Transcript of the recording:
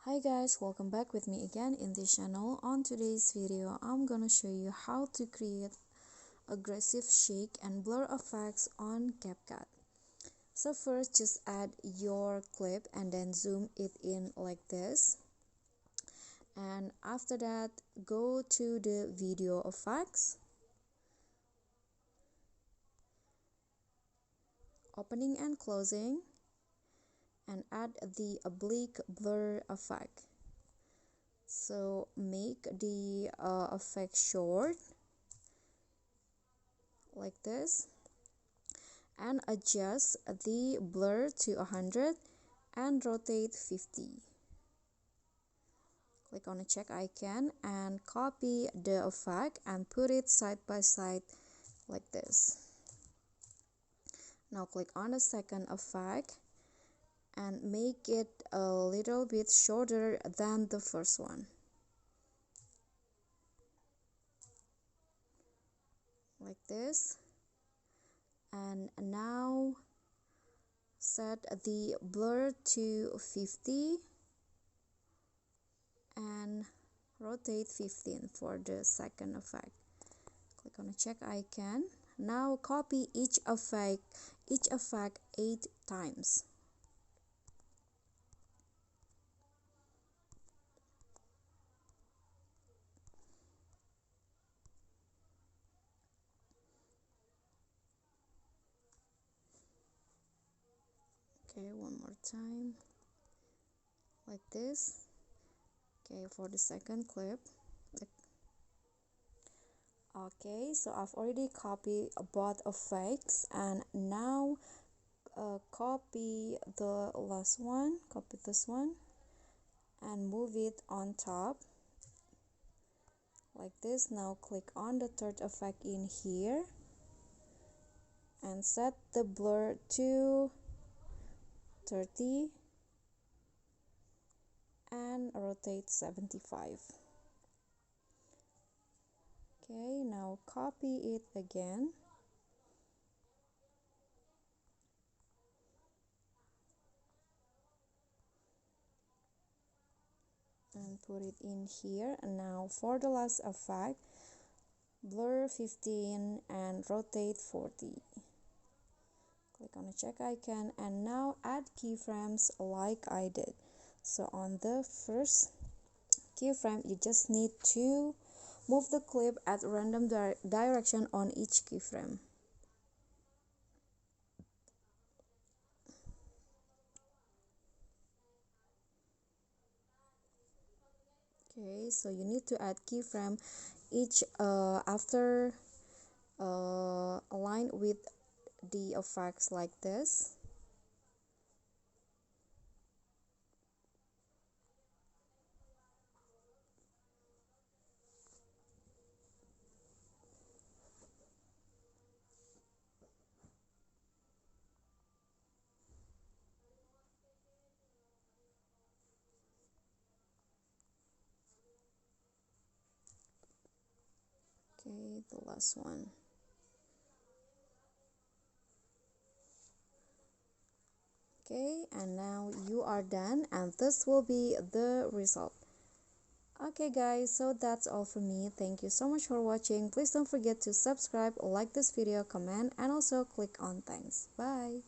Hi guys, welcome back with me again in this channel. On today's video, I'm gonna show you how to create aggressive shake and blur effects on CapCut. So first, just add your clip and then zoom it in like this. And after that, go to the video effects, opening and closing, and add the oblique blur effect. So make the effect short like this and adjust the blur to 100 and rotate 50. Click on a check icon and copy the effect and put it side by side like this. Now click on the second effect and make it a little bit shorter than the first one like this. And now set the blur to 50 and rotate 15 for the second effect. Click on the check icon. Now copy each effect 8 times. Okay, one more time like this. Okay, for the second clip. Okay, so I've already copied both effects, and now copy the last one, copy this one and move it on top like this. Now click on the third effect in here and set the blur to 30 and rotate 75. Okay, now copy it again and put it in here. And now for the last effect, blur 15 and rotate 40. Click on the check icon and now add keyframes like I did. So on the first keyframe, you just need to move the clip at random direction on each keyframe. Okay, so you need to add keyframe each after align with the effects like this. Okay, the last one. Okay, and now you are done, and this will be the result. Okay guys, so that's all for me. Thank you so much for watching. Please don't forget to subscribe, like this video, comment, and also click on thanks. Bye.